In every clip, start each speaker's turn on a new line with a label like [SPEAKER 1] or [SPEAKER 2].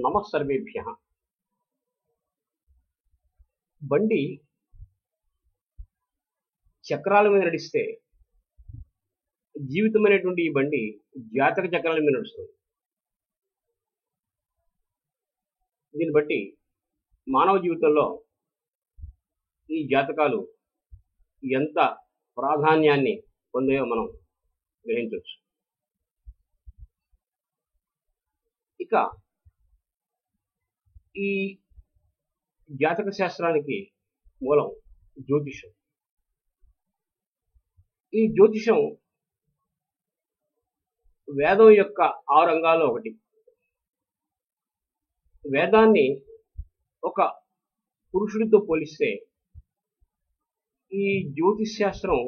[SPEAKER 1] నమః సర్వేభ్యః. బండి చక్రాల మీద నడిస్తే జీవితం అనేటువంటి ఈ బండి జాతక చక్రాల మీద నడుస్తుంది. దీన్ని బట్టి మానవ జీవితంలో ఈ జాతకాలు ఎంత ప్రాధాన్యాన్ని పొందాయో మనం గ్రహించవచ్చు. ఇక ఈ జాతక శాస్త్రానికి మూలం జ్యోతిషం. ఈ జ్యోతిషం వేదం యొక్క 6 అంగాల్లో ఒకటి. వేదాన్ని ఒక పురుషుడితో పోలిస్తే ఈ జ్యోతిష్ శాస్త్రం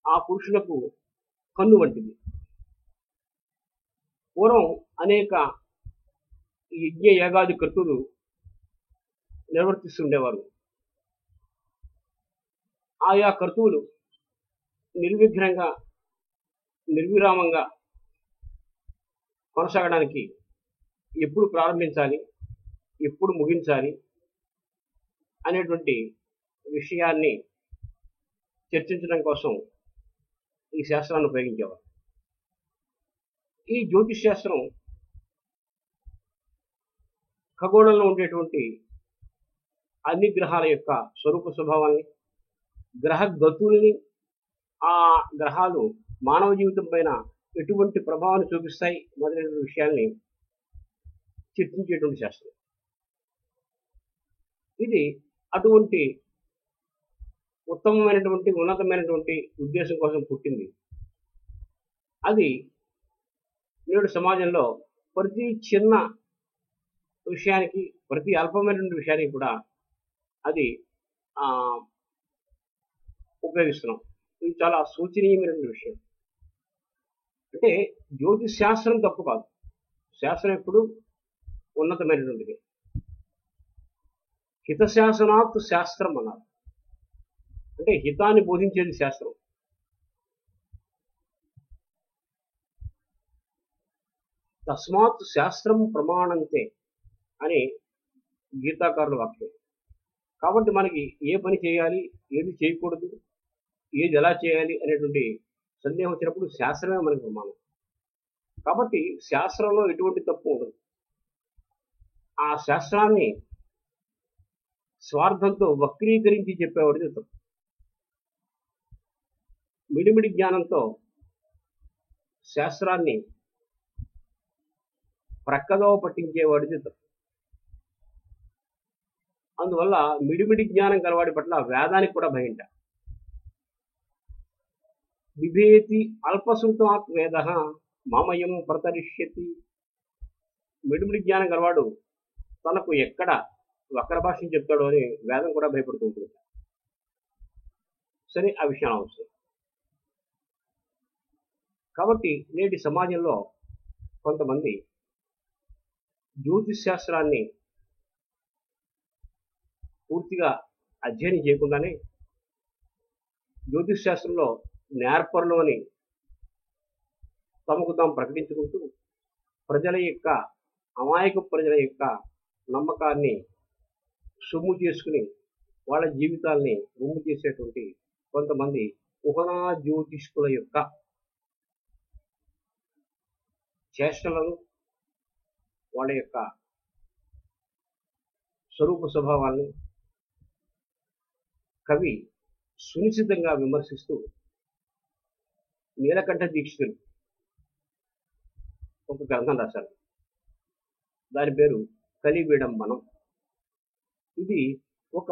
[SPEAKER 1] ఆ పురుషులకు కన్ను వంటిది. పూర్వం అనేక యజ్ఞ యాగాది కర్తులు నిర్వర్తిస్తుండేవారు. ఆయా కర్తువులు నిర్విఘ్నంగా నిర్విరామంగా కొనసాగడానికి ఎప్పుడు ప్రారంభించాలి, ఎప్పుడు ముగించాలి అనేటువంటి విషయాన్ని చర్చించడం కోసం ఈ శాస్త్రాన్ని ఉపయోగించేవారు. ఈ జ్యోతిష్ శాస్త్రం ఖగోళంలో ఉండేటువంటి అన్ని గ్రహాల యొక్క స్వరూప స్వభావాన్ని, గ్రహ గతుల్ని, ఆ గ్రహాలు మానవ జీవితం పైన ఎటువంటి ప్రభావాన్ని చూపిస్తాయి మొదలైన విషయాల్ని చర్చించేటువంటి శాస్త్రం. ఇది అటువంటి ఉత్తమమైనటువంటి ఉన్నతమైనటువంటి ఉద్దేశం కోసం పుట్టింది. అది నేడు సమాజంలో ప్రతి చిన్న విషయానికి, ప్రతి అల్పమైనటువంటి విషయానికి కూడా అది ఉపయోగిస్తున్నాం. ఇది చాలా శోచనీయమైనటువంటి విషయం. అంటే జ్యోతిష్ శాస్త్రం తప్పు కాదు, శాస్త్రం ఎప్పుడు ఉన్నతమైనటువంటిది. హితశాసనాత్ శాస్త్రం అన్నారు. అంటే హితాన్ని బోధించేది శాస్త్రం. తస్మాత్ శాస్త్రం ప్రమాణంతే అని గీతాకారుల వాక్యం. కాబట్టి మనకి ఏ పని చేయాలి, ఏది చేయకూడదు, ఏది ఎలా చేయాలి అనేటువంటి సందేహం వచ్చినప్పుడు శాస్త్రమే మనకి ప్రమాణం. కాబట్టి శాస్త్రంలో ఎటువంటి తప్పు ఉండదు. ఆ శాస్త్రాన్ని స్వార్థంతో వక్రీకరించి చెప్పేవాడిది తప్పు. మిడిమిడి జ్ఞానంతో శాస్త్రాన్ని ప్రక్కదోవ పట్టించేవాడిది తప్పు. అందువల్ల మిడిమిడి జ్ఞానం గలవాడి పట్ల వేదానికి కూడా భయంట. బిభేతి అల్పశృతాత్ వేద మామయం ప్రతరిష్యతి. మిడిమిడి జ్ఞానం గలవాడు తనకు ఎక్కడ వక్ర భాషను చెప్తాడో అని వేదం కూడా భయపడుతుంటుంది. సరే, ఆ విషయం అవసరం. కాబట్టి నేటి సమాజంలో కొంతమంది జ్యోతిష్ శాస్త్రాన్ని పూర్తిగా అధ్యయనం చేయకుండానే జ్యోతిష్ శాస్త్రంలో నేర్పరులు అని తమకు తాము ప్రకటించుకుంటూ ప్రజల యొక్క, అమాయక ప్రజల యొక్క నమ్మకాన్ని సొమ్ము చేసుకుని వాళ్ళ జీవితాల్ని రొమ్ము చేసేటువంటి కొంతమంది ఉహనా జ్యోతిష్కుల యొక్క చేష్టలను, వాళ్ళ యొక్క స్వరూప స్వభావాల్ని కవి సునిశ్చితంగా విమర్శిస్తూ నీలకంఠ దీక్షితులు ఒక గ్రంథం రాశారు. దాని పేరు కలివిడంబనం. ఇది ఒక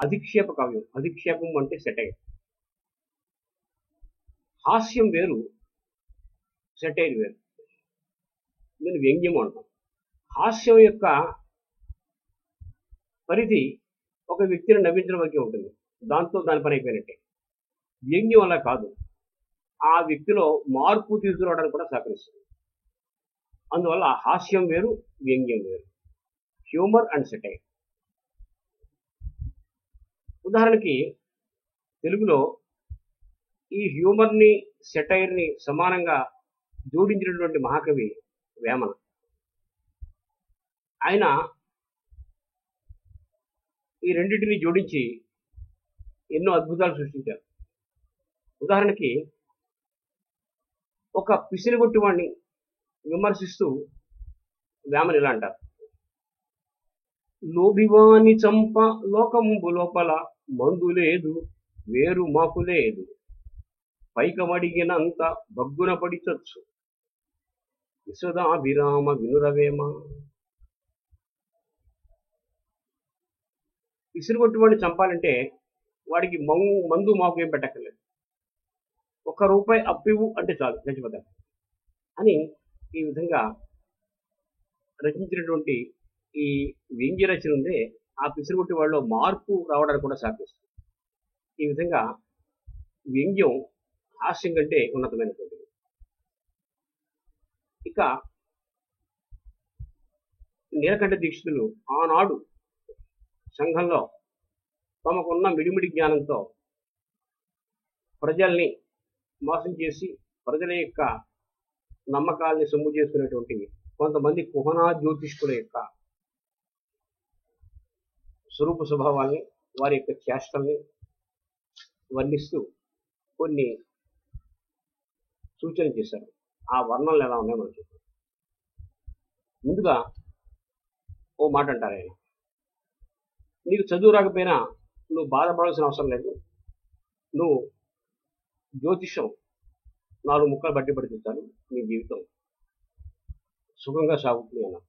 [SPEAKER 1] అధిక్షేప కావ్యం. అధిక్షేపం అంటే సెటైర్. హాస్యం వేరు, సెటైర్ వేరు. నేను వ్యంగ్యం అంటాం. హాస్యం యొక్క పరిధి ఒక వ్యక్తిని నవ్వించడం వరకే ఉంటుంది, దాంతో దాని పని అయిపోయినట్టే. వ్యంగ్యం అలా కాదు, ఆ వ్యక్తిలో మార్పు తీసుకురావడానికి కూడా సహకరిస్తుంది. అందువల్ల హాస్యం వేరు, వ్యంగ్యం వేరు. Humour and satire. ఉదాహరణకి తెలుగులో ఈ హ్యూమర్ని, సెటైర్ని సమానంగా జోడించినటువంటి మహాకవి వేమన. ఆయన ఈ రెండింటిని జోడించి ఎన్నో అద్భుతాలు సృష్టించారు. ఉదాహరణకి ఒక పిసిరిగొట్టి వాడిని విమర్శిస్తూ వేమన ఇలా అంటారు: లోభివాని చంప లోకంబు లోపల మందు లేదు, వేరు మాకు లేదు, పైకమడిగినంత బగ్గున పడి చచ్చు, విశదాభిరామ వినురవేమ. విసిరిగొట్టి వాడిని చంపాలంటే వాడికి మందు మాకు ఏం పెట్టక్కర్లేదు, ₹1 అప్పివు అంటే చాలు చచ్చిపోతాడు అని ఈ విధంగా రచించినటువంటి ఈ వ్యంగ్య రచన ఉందే ఆ పిసిరిగొట్టి వాళ్ళలో మార్పు రావడానికి కూడా సహకరిస్తుంది. ఈ విధంగా వ్యంగ్యం హాస్యం కంటే ఉన్నతమైనటువంటిది. ఇక నీలకంఠ దీక్షితులు ఆనాడు సంఘంలో తమకున్న మిడిమిడి జ్ఞానంతో ప్రజల్ని మోసం చేసి ప్రజల యొక్క నమ్మకాల్ని సొమ్ము చేసుకునేటువంటి కొంతమంది కుహనా జ్యోతిష్కుల యొక్క స్వరూప స్వభావాల్ని, వారి యొక్క చేష్టల్ని వర్ణిస్తూ కొన్ని సూచన చేశారు. ఆ వర్ణనలు ఎలా ఉన్నాయో మనం చూద్దాం. ముందుగా ఓ మాట అంటారు ఆయన: నీకు చదువు రాకపోయినా నువ్వు బాధపడాల్సిన అవసరం లేదు, నువ్వు జ్యోతిషం 4 ముక్కలు బట్టి పడితే చాలు, నీ జీవితం సుఖంగా సాగుతుంది అన్నారు.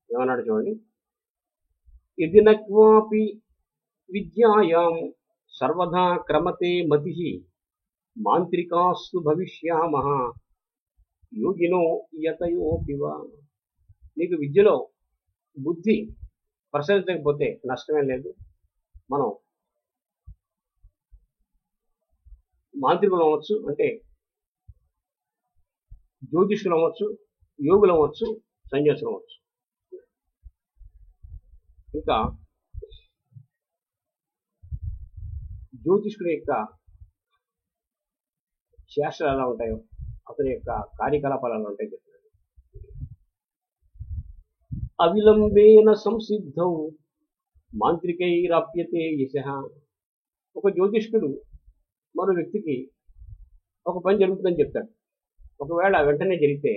[SPEAKER 1] ఏమన్నాడు చూడండి: ఇది నక్వాపి విద్యాయాం సర్వదా క్రమతే మతి, మాంత్రికాస్తు భవిష్యామః యోగినో యతయోపివ. నీకు విద్యలో బుద్ధి ప్రసరించకపోతే నష్టమేం లేదు. మనం మాంత్రికులు అవ్వచ్చు, అంటే జ్యోతిష్కులు అవ్వచ్చు, యోగులు అవ్వచ్చు, సన్యాసులు అవ్వచ్చు. ఇంకా జ్యోతిష్కుల యొక్క చేష్టలు ఎలా ఉంటాయో, అతని యొక్క కార్యకలాపాలు ఎలా ఉంటాయో చెప్తున్నాడు. అవిలంబేన సంసిద్ధౌ మాంత్రికైరాప్యతే యశః. ఒక జ్యోతిష్కుడు మరో వ్యక్తికి ఒక పని జరుగుతుందని చెప్తాడు. ఒకవేళ వెంటనే జరిగితే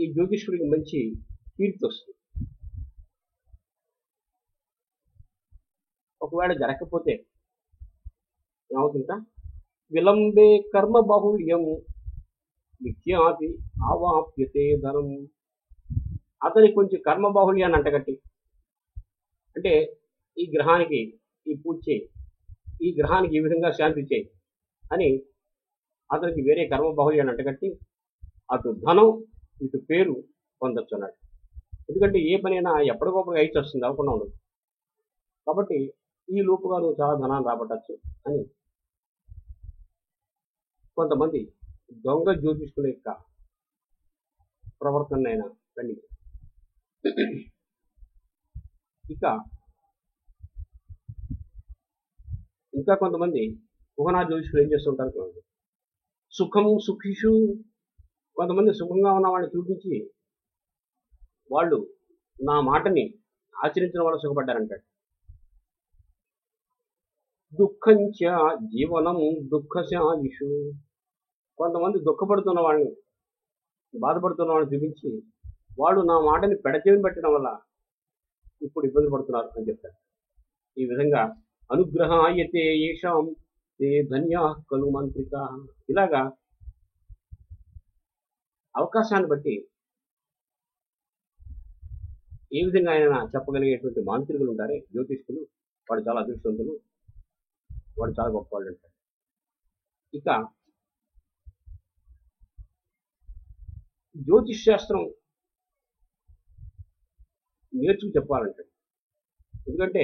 [SPEAKER 1] ఈ జ్యోతిష్కుడికి మంచి కీర్తి వస్తుంది. ఒకవేళ జరగకపోతే ఏమవుతుంట? విలంబే కర్మ బాహుళ్యం విఖ్యాతి ఆవాప్యతే ధనం. అతని కొంచెం కర్మ బాహుళ్యాన్ని అంటగట్టి, అంటే ఈ గ్రహానికి ఈ పూజ చేయి, ఈ గ్రహానికి ఈ విధంగా శాంతి చేయి అని అతనికి వేరే కర్మ బాహుళ్యాన్ని అంటగట్టి అటు ధనం ఇటు పేరు పొందొచ్చు అన్నాడు. ఎందుకంటే ఏ పనైనా ఎప్పటికప్పుడు అయిచి వస్తుంది, అవ్వకుండా ఉండదు. కాబట్టి ఈ లోపుగా నువ్వు చాలా ధనాన్ని రాబట్టచ్చు అని కొంతమంది దొంగ జ్యోతిష్కుల యొక్క ప్రవర్తన అయినా ఖండించారు. ఇంకా కొంతమంది కుహనా జ్యోతిష్కులు ఏం చేస్తుంటారు చూడండి. సుఖం సుఖిషు, కొంతమంది సుఖంగా ఉన్న వాళ్ళని చూపించి వాళ్ళు నా మాటని ఆచరించడం వల్ల సుఖపడ్డారంటాడు. దుఃఖంచ జీవనం దుఃఖశాలిషు, కొంతమంది దుఃఖపడుతున్న వాళ్ళని, బాధపడుతున్న వాళ్ళని చూపించి వాళ్ళు నా మాటని పెడచెవిని పెట్టడం వల్ల ఇప్పుడు ఇబ్బంది పడుతున్నారు అని చెప్తారు. ఈ విధంగా అనుగ్రహాయతే ఏషాం తే ధన్యా కలు మంత్రిక. ఇలాగా అవకాశాన్ని బట్టి ఏ విధంగా ఆయన చెప్పగలిగేటువంటి మాంత్రికులు ఉంటారే జ్యోతిష్కులు, వాడు చాలా అదృష్టవంతులు, వాడు చాలా గొప్పవాళ్ళు అంటారు. ఇక జ్యోతిష్ శాస్త్రం నేర్చుకు చెప్పాలంటాడు. ఎందుకంటే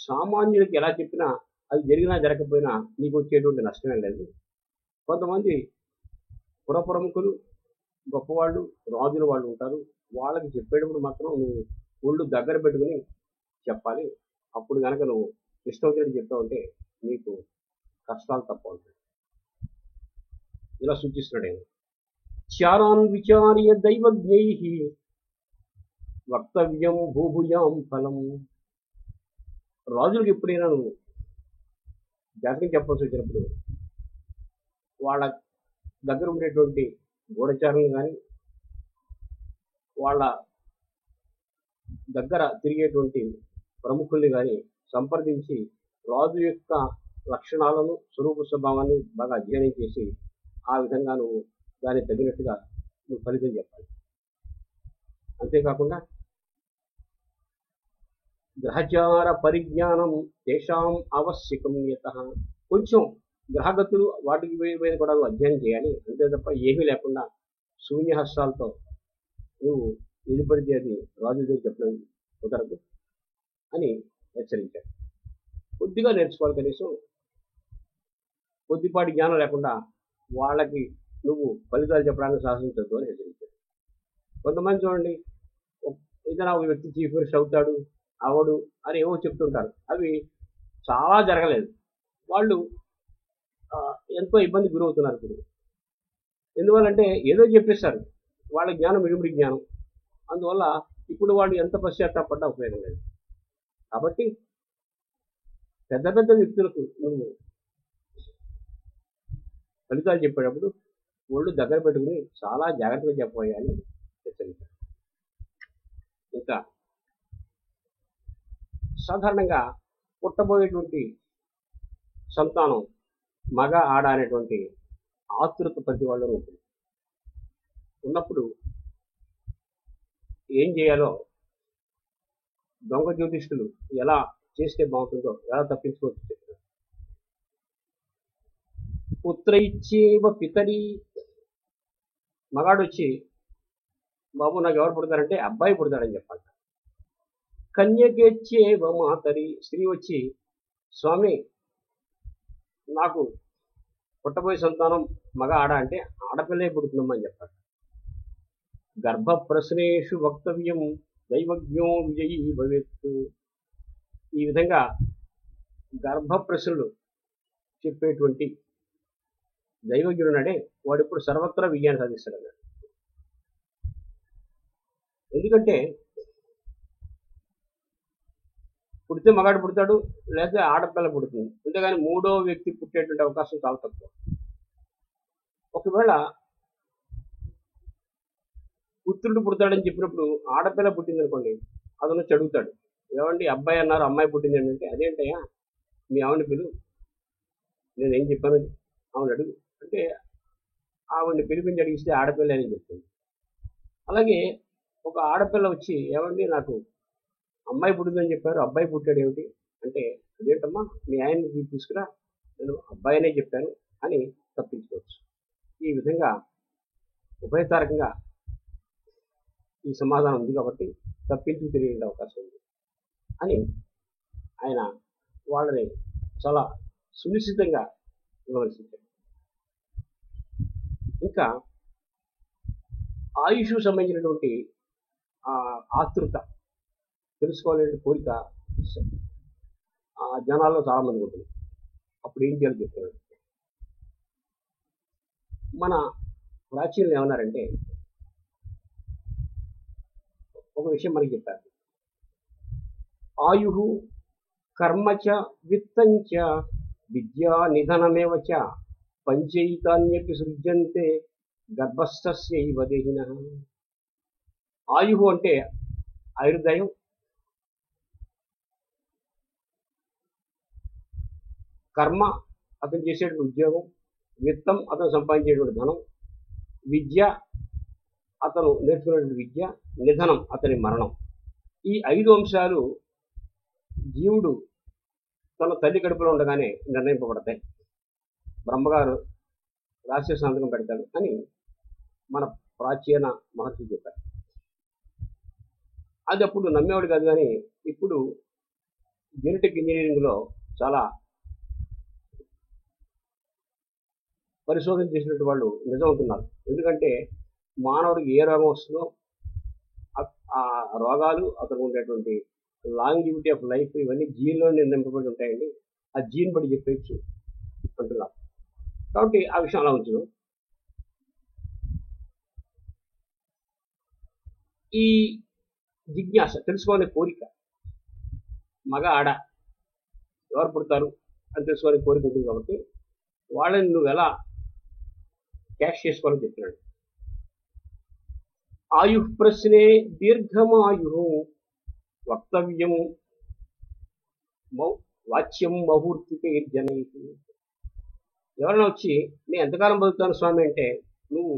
[SPEAKER 1] సామాన్యుడికి ఎలా చెప్పినా అది జరిగినా జరగకపోయినా నీకు వచ్చేటువంటి నష్టమే లేదు. కొంతమంది పురప్రముఖులు, గొప్పవాళ్ళు, రాజుల వాళ్ళు ఉంటారు. వాళ్ళకి చెప్పేటప్పుడు మాత్రం నువ్వు ఒళ్ళు దగ్గర పెట్టుకుని చెప్పాలి. అప్పుడు కనుక నువ్వు ఇష్టం వచ్చినట్టు చెప్తావంటే నీకు కష్టాలు తప్ప ఉంటాయి. ఇలా సూచిస్తున్నాడు ఆయన. చారాన్ విచార్య దైవజ్ఞై వక్తవ్యం భూభుయాం ఫలం. రాజులకు ఎప్పుడైనా నువ్వు జాతకం చెప్పాల్సి వచ్చినప్పుడు వాళ్ళ దగ్గర ఉండేటువంటి గూఢచారులు కానీ వాళ్ళ దగ్గర తిరిగేటువంటి ప్రముఖుల్ని కానీ సంప్రదించి రాజు యొక్క లక్షణాలను స్వరూప స్వభావాన్ని బాగా అధ్యయనం చేసి ఆ విధంగా నువ్వు దానికి తగినట్టుగా నువ్వు ఫలితం చెప్పాలి. అంతేకాకుండా గ్రహచార పరిజ్ఞానం తేషాం ఆవశ్యకం యతః. కొంచెం గ్రహగతులు వాటికి మీద కూడా నువ్వు అధ్యయనం చేయాలి. అంతే తప్ప ఏమీ లేకుండా శూన్యహస్తాలతో నువ్వు ఏది పడితే అది రాజు దగ్గర చెప్పడం కుదరదు అని హెచ్చరించాడు. కొద్దిగా నేర్చుకోవాలి, కనీసం కొద్దిపాటి జ్ఞానం లేకుండా వాళ్ళకి నువ్వు ఫలితాలు చెప్పడానికి సాహసించద్దు అని హెచ్చరించాడు. కొంతమంది చూడండి, ఏదైనా ఒక వ్యక్తి చీఫ్ మినిస్టర్ అవుతాడు అవడు అని ఏవో చెప్తుంటారు. అవి చాలా జరగలేదు. వాళ్ళు ఎంతో ఇబ్బంది గురవుతున్నారు ఇప్పుడు. ఎందువల్లంటే ఏదో చెప్పేస్తారు, వాళ్ళ జ్ఞానం మిడిమిడి జ్ఞానం. అందువల్ల ఇప్పుడు వాళ్ళు ఎంత పశ్చాత్తాపడ్డా ఉపయోగం లేదు. కాబట్టి పెద్ద పెద్ద వ్యక్తులకు నువ్వు ఫలితాలు చెప్పేటప్పుడు ఒళ్ళు దగ్గర పెట్టుకుని చాలా జాగ్రత్తగా చెప్పబోయాలని హెచ్చరించారు. ఇంకా సాధారణంగా పుట్టబోయేటువంటి సంతానం మగ ఆడ అనేటువంటి ఆతృత ప్రతి వాళ్ళు ఉంటుంది. ఉన్నప్పుడు ఏం చేయాలో దొంగ జ్యోతిష్కులు ఎలా చేస్తే బాగుంటుందో, ఎలా తప్పించుకోవచ్చు చెప్తారు. పుత్ర ఇచ్చేవ పితరి. మగాడు వచ్చి బాబు నాకు ఎవరు పుడతారంటే అబ్బాయి పుడతాడని చెప్పాలి. కన్యకేచ్చేవ మాతరి. స్త్రీ వచ్చి స్వామి నాకు పుట్టబోయే సంతానం మగ ఆడ అంటే ఆడపిల్లే పుడుతుందమ్మని చెప్పాలి. గర్భ ప్రశ్నేషు వక్తవ్యం దైవజ్ఞో విజయీ భవేత్. ఈ విధంగా గర్భ ప్రశ్నలు చెప్పేటువంటి దైవజ్ఞుడున్నాడే వాడు ఇప్పుడు సర్వత్రా విజయాన్ని సాధిస్తాడు అన్నాడు. ఎందుకంటే పుడితే మగాడు పుడతాడు, లేదా ఆడపిల్ల పుడుతుంది. అంతేగాని మూడో వ్యక్తి పుట్టేటువంటి అవకాశం చాలా తక్కువ. ఒకవేళ పుత్రుడు పుడతాడని చెప్పినప్పుడు ఆడపిల్ల పుట్టింది అనుకోండి, అతను వచ్చి అడుగుతాడు, ఏమండి అబ్బాయి అన్నారు అమ్మాయి పుట్టింది ఏంటంటే, అదేంటయ్యా మీ ఆవిడని పిలువు, నేనేం చెప్పాను ఆవిడ అడుగు అంటే ఆవిడని పిలిపించి అడిగిస్తే ఆడపిల్ల అని చెప్తుంది. అలాగే ఒక ఆడపిల్ల వచ్చి ఏమండి నాకు అమ్మాయి పుట్టిందని చెప్పారు అబ్బాయి పుట్టాడు ఏమిటి అంటే, అదేంటమ్మా మీ ఆయన్ని తీసుకురా నేను అబ్బాయినే చెప్పాను అని తప్పించుకోవచ్చు. ఈ విధంగా ఉభయతారకంగా ఈ సమాధానం ఉంది కాబట్టి తప్పించుకు తిరిగే అవకాశం ఉంది అని ఆయన వాళ్ళని చాలా సునిశ్చితంగా విమర్శించారు. ఇంకా ఆయుష్ సంబంధించినటువంటి ఆతృత తెలుసుకోవాలనే కోరిక జనాల్లో చాలా మంది ఉంటుంది. అప్పుడు ఏం చేయాలో చెప్తారు. మన ప్రాచీనులు ఏమన్నారంటే ఒక విషయం మనకి చెప్పారు. ఆయు కర్మచ విత్తంచ విద్యా నిధనమేవ చ పంచైతాన్యపి సృజ్యంతే గర్భస్థస్యైవ దేహినః. ఆయు అంటే ఆయుర్దాయం, కర్మ అతను చేసేటువంటి ఉద్యోగం, విత్తం అతను సంపాదించేటువంటి ధనం, విద్య అతను నేర్చుకునేటువంటి విద్య, నిధనం అతని మరణం. ఈ 5 అంశాలు జీవుడు తన తల్లి కడుపులో ఉండగానే నిర్ణయింపబడతాయి. బ్రహ్మగారు రాష్ట్రీయ సంతకం పెడతాడు అని మన ప్రాచీన మహర్షులు చెప్పారు. అది అప్పుడు నమ్మేవాడు కాదు. కానీ ఇప్పుడు జెనెటిక్ ఇంజనీరింగ్లో చాలా పరిశోధన చేసినట్టు వాళ్ళు నిజం అవుతున్నారు. ఎందుకంటే మానవుడికి ఏ రోగం వస్తుందో ఆ రోగాలు అతను ఉండేటువంటి లాంగివిటీ ఆఫ్ లైఫ్ ఇవన్నీ జీన్లో నిర్ణయింపబడి ఉంటాయండి. ఆ జీన్ బట్టి చెప్పచ్చు అంటున్నారు. కాబట్టి ఆ విషయం అలా ఉంచు. ఈ జిజ్ఞాస, తెలుసుకోవాలనే కోరిక. మగ ఆడ ఎవరు పుడతారు అని తెలుసుకోవాలనే కోరిక ఉంటుంది కాబట్టి వాళ్ళని నువ్వు ఎలా క్యాష్ చేసుకోవాలని చెప్తున్నాడు. ఆయు ప్రశ్నే దీర్ఘమాయు వక్తవ్యం వాచ్యం ముహూర్తికే జనై. ఎవరైనా వచ్చి నేను ఎంతకాలం బతుకుతాను స్వామి అంటే నువ్వు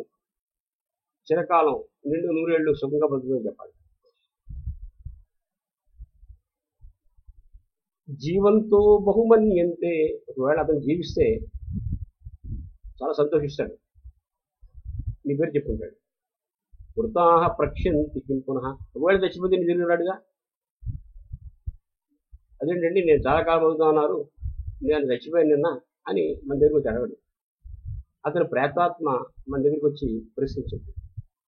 [SPEAKER 1] చిరకాలం నిండు నూరేళ్లు సుఖంగా బతుకుని చెప్పాలి. జీవంతో బహుమన్యంతే, ఒకవేళ అతను జీవిస్తే చాలా సంతోషిస్తాడు, నీ పేరు చెప్పుకుంటాడు. వృతాహ ప్రక్షంతి కిం పునః, ఒకవేళ చచ్చిపోతే నీ తిరిగినాడుగా, అదేంటండి నేను చాలా కాలం బతుకుతా ఉన్నారు, నేను చచ్చిపోయాను నిన్న అని మన దగ్గరికి వచ్చి అడగడు. అతను ప్రేతాత్మ మన దగ్గరికి వచ్చి ప్రశ్నించదు.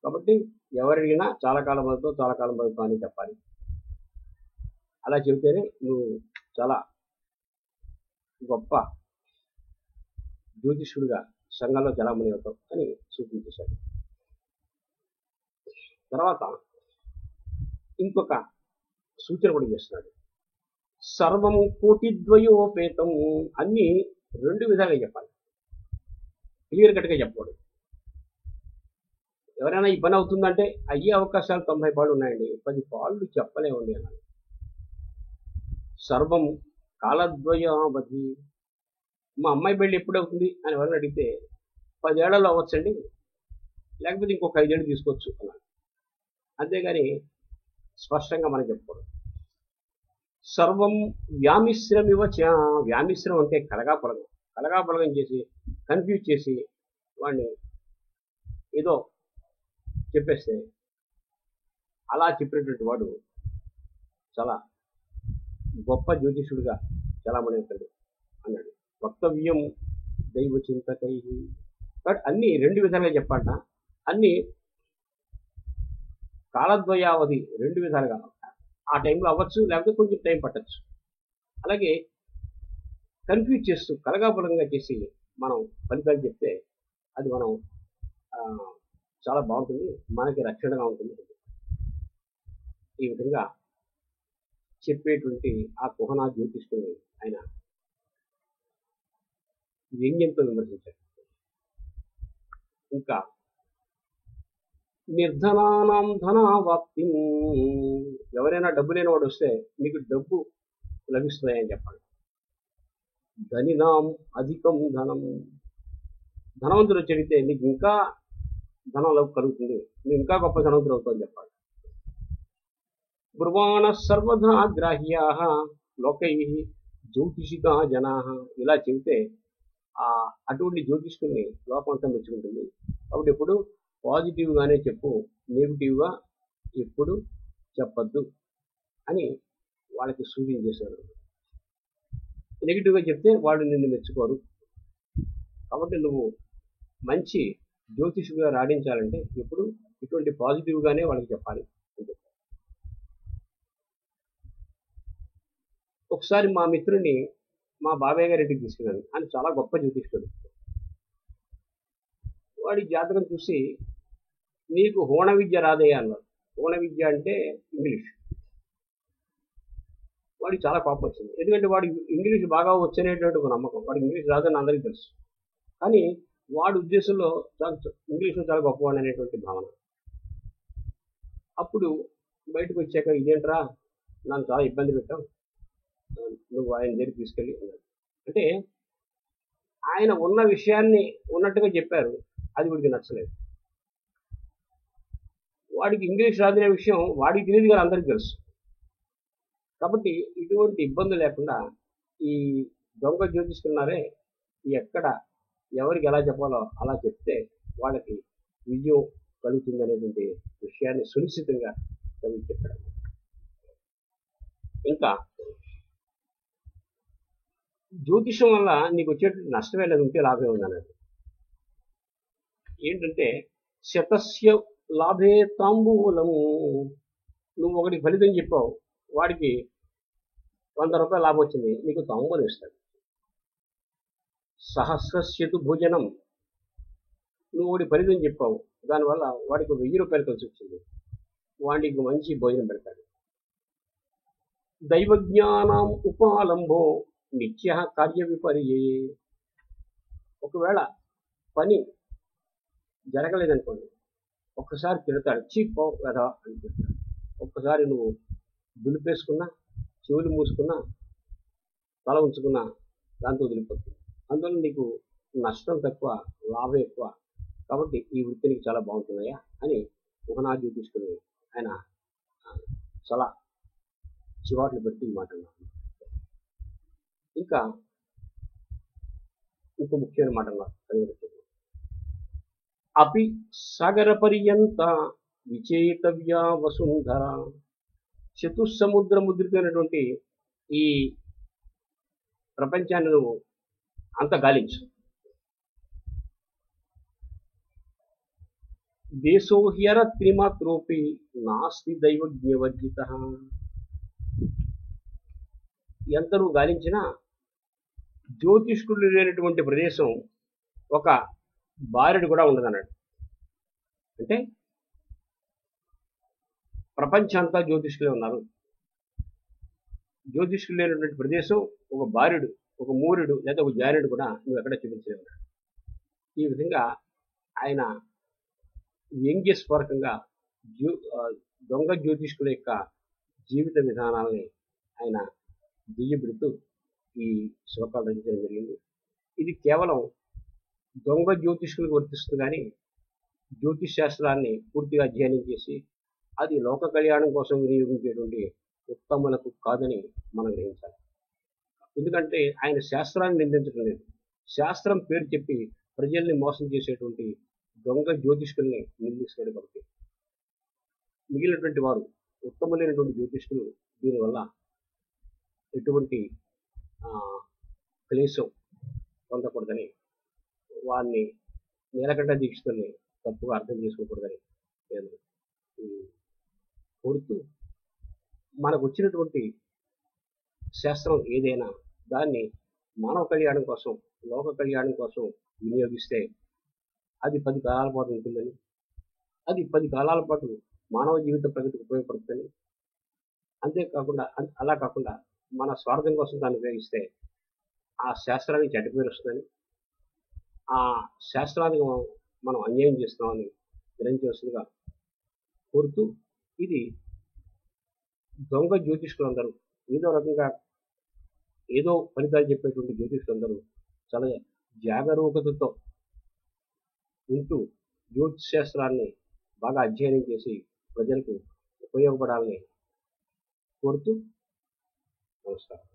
[SPEAKER 1] కాబట్టి ఎవరికైనా చాలా కాలం బతుకుతావు, చాలా కాలం బతుకుతావు అని చెప్పాలి. అలా చెబితేనే నువ్వు చాలా గొప్ప జ్యోతిష్యుడిగా సంఘంలో చలామణి అవుతావు అని సూచించేశాడు. తర్వాత ఇంకొక సూచన కూడా చేస్తున్నాడు. సర్వం కోటిద్వయోపేతం, అన్ని రెండు విధాలుగా చెప్పాలి, క్లియర్ కట్గా చెప్పకూడదు. ఎవరైనా ఈ పని అవుతుందంటే అయ్యే అవకాశాలు 90 పాళ్ళు ఉన్నాయండి, 10 పాళ్ళు చెప్పలేమండి అన్నాడు. సర్వం కాలద్వయావధి, మా అమ్మాయి పెళ్ళి ఎప్పుడు అవుతుంది అని ఎవరైనా అడిగితే 10 ఏళ్లలో అవ్వచ్చండి, లేకపోతే ఇంకొక 5 ఏళ్ళు తీసుకోవచ్చు అన్నాడు. అంతేగాని స్పష్టంగా మనం చెప్పకూడదు. సర్వం వ్యామిశ్రమివ చ, వ్యామిశ్రం అంటే కలగాపులగం చేసి కన్ఫ్యూజ్ చేసి వాడిని ఏదో చెప్పేస్తే అలా చెప్పినటువంటి వాడు చాలా గొప్ప జ్యోతిషుడిగా చలామణి అవుతాడు అన్నాడు. వక్తవ్యం దైవ చింతకై, బట్ అన్ని రెండు విధాలుగా చెప్పాలట. అన్ని కాలద్వయావధి రెండు విధాలుగా, ఆ టైంలో అవ్వచ్చు, లేకపోతే కొంచెం టైం పట్టచ్చు. అలాగే కన్ఫ్యూజ్ చేస్తూ కలగాపులంగా చేసి మనం ఫలితాలు చెప్తే అది మనం చాలా బాగుంటుంది, మనకి రక్షణగా ఉంటుంది. ఈ విధంగా చెప్పేటువంటి ఆ కుహనా జ్యోతిష్కుని ఆయన వ్యంగ్యంతో విమర్శించాడు. ఇంకా నిర్ధనానాం ధనావాప్తి, ఎవరైనా డబ్బు లేని వాడు వస్తే నీకు డబ్బు లభిస్తుందని చెప్పాలి. ధనినాం అధికం ధనం, ధనవంతుడు చెడితే నీకు ఇంకా ధనం కలుగుతుంది, నువ్వు ఇంకా గొప్ప ధనవంతుడు అవుతావు చెప్పాలి. బ్రువాణ సర్వధా గ్రాహ్యా లోకై జ్యోతిషికా జనా, ఇలా చెబితే అటువంటి జ్యోతిష్కుల్ని లోకం అంతా మెచ్చుకుంటుంది. కాబట్టి ఎప్పుడు పాజిటివ్గానే చెప్పు, నెగిటివ్గా ఎప్పుడు చెప్పద్దు అని వాళ్ళకి సూచన చేశారు. నెగిటివ్గా చెప్తే వాళ్ళు నిన్ను మెచ్చుకోరు. కాబట్టి నువ్వు మంచి జ్యోతిష్యుడిగా రాణించాలంటే ఎప్పుడు ఇటువంటి పాజిటివ్గానే వాళ్ళకి చెప్పాలి అని చెప్పారు. ఒకసారి మా మిత్రుడిని మా బాబాయ్ గారి ఇంటికి తీసుకెళ్ళాను. ఆయన చాలా గొప్ప జ్యోతిష్కుడు. వాడి జాతకం చూసి నీకు హోణ విద్య రాదయ్యా అన్నారు. హోణ విద్య అంటే ఇంగ్లీష్. వాడికి చాలా కోపం వచ్చింది, ఎందుకంటే వాడికి ఇంగ్లీష్ బాగా వచ్చనేటువంటి ఒక నమ్మకం. వాడికి ఇంగ్లీష్ రాదని అందరికీ తెలుసు, కానీ వాడి ఉద్దేశంలో ఇంగ్లీష్లో చాలా గొప్పవాడు అనేటువంటి భావన. అప్పుడు బయటకు వచ్చాక ఇదేంట్రా నన్ను చాలా ఇబ్బంది పెట్టావు, నువ్వు ఆయన దగ్గరికి తీసుకెళ్ళి అన్నాడు. అంటే ఆయన ఉన్న విషయాన్ని ఉన్నట్టుగా చెప్పారు, అది వీడికి నచ్చలేదు. వాడికి ఇంగ్లీష్ రాదనే విషయం వాడికి తెలియదు కానీ అందరికీ తెలుసు. కాబట్టి ఇటువంటి ఇబ్బంది లేకుండా ఈ దొంగ జ్యోతిష్కున్నారే ఎక్కడ ఎవరికి ఎలా చెప్పాలో అలా చెప్తే వాళ్ళకి విజయం కలుగుతుంది అనేటువంటి విషయాన్ని సునిశ్చితంగా కవి చెప్పాడు. ఇంకా జ్యోతిషం వల్ల నీకు వచ్చేటువంటి నష్టమే లేదు, ఉంటే లాభమే ఉంది అన్నాడు. ఏంటంటే శతస్య లాభే తాంబూలము, నువ్వు ఒకటి ఫలితం చెప్పావు, వాడికి 100 రూపాయలు లాభం వచ్చింది, నీకు తాంబూలం ఇస్తాడు. సహస్రస్యతు భోజనం, నువ్వు ఒకటి ఫలితం చెప్పావు, దానివల్ల వాడికి 1000 రూపాయలు కలిసి వచ్చింది, వాడికి మంచి భోజనం పెడతాడు. దైవజ్ఞానం ఉపాలంబో నిత్య కార్య విపర్యే. ఒకవేళ పని జరగలేదనుకోండి, ఒక్కసారి తిడతాడు, చీప్ కదా అని తిడతాడు. ఒక్కసారి నువ్వు దులిపేసుకున్నా, చెవులు మూసుకున్నా, తల ఉంచుకున్నా దాంతో వదిలిపోతుంది. అందువల్ల నీకు నష్టం తక్కువ, లాభం ఎక్కువ. కాబట్టి ఈ వృత్తి నీకు చాలా బాగుంటుందయ్యా అని ఉపనాద్యం తీసుకుని ఆయన చాలా చివాట్లు పెట్టి మాట్లాడినారు. ఇంకా ఇంకో ముఖ్యమైన మాట అన్నారు. అపి సాగర పర్యంత విచేతవ్యా వసుంధర. చతుస్సముద్ర ముద్రితమైనటువంటి ఈ ప్రపంచాన్ని నువ్వు అంత గాలించు. దేశోహ్యర త్రిమాత్రోపి నాస్తి దైవజ్ఞవర్జిత. ఎంత నువ్వు గాలించినా జ్యోతిష్కులు లేనటువంటి ప్రదేశం ఒక బారెడు కూడా ఉండదన్నాడు. అంటే ప్రపంచంతా జ్యోతిష్కులే ఉన్నారు. జ్యోతిష్కులు లేనటువంటి ప్రదేశం ఒక బారెడు, ఒక మూరెడు లేదా ఒక జారెడు కూడా నువ్వు ఎక్కడ చూపించలేవు. ఈ విధంగా ఆయన వ్యంగ్యస్వరకంగా దొంగ జ్యోతిష్కుల యొక్క జీవిత విధానాలని ఆయన దుయ్యబెడుతూ ఈ శ్లోకాలు రచించడం జరిగింది. ఇది కేవలం దొంగ జ్యోతిష్కులకు వర్తిస్తుంది, కానీ జ్యోతిష్ శాస్త్రాన్ని పూర్తిగా అధ్యయనం చేసి అది లోక కళ్యాణం కోసం వినియోగించేటువంటి ఉత్తములకు కాదని మనం గ్రహించాలి. ఎందుకంటే ఆయన శాస్త్రాన్ని నిందించడం లేదు, శాస్త్రం పేరు చెప్పి ప్రజల్ని మోసం చేసేటువంటి దొంగ జ్యోతిష్కుల్ని నిందిస్తున్నాడు. కాబట్టి మిగిలినటువంటి వారు ఉత్తములైనటువంటి జ్యోతిష్కులు దీనివల్ల ఎటువంటి క్లేశం పొందకూడదని, వారిని నీలకంఠ దీక్షితుల్ని తప్పుగా అర్థం చేసుకోకూడదని నేను కోరుతూ, మనకు వచ్చినటువంటి శాస్త్రం ఏదైనా దాన్ని మానవ కళ్యాణం కోసం, లోక కళ్యాణం కోసం వినియోగిస్తే అది 10 కాలాల పాటు ఉంటుందని, అది 10 కాలాల పాటు మానవ జీవిత ప్రగతికి ఉపయోగపడుతుందని, అంతేకాకుండా అలా కాకుండా మన స్వార్థం కోసం దాన్ని ఉపయోగిస్తే ఆ శాస్త్రానికి చెడ్డ పేరు వస్తుందని, ఆ శాస్త్రానికి మనం అన్యాయం చేస్తున్నామని గ్రహించవలసిందిగా కోరుతూ, ఇది దొంగ జ్యోతిష్కులందరూ ఏదో రకంగా ఏదో ఫలితాలు చెప్పేటువంటి జ్యోతిష్కులందరూ చాలా జాగరూకతతో ఉంటూ జ్యోతిష్ శాస్త్రాన్ని బాగా అధ్యయనం చేసి ప్రజలకు ఉపయోగపడాలని కోరుతూ నమస్కారం.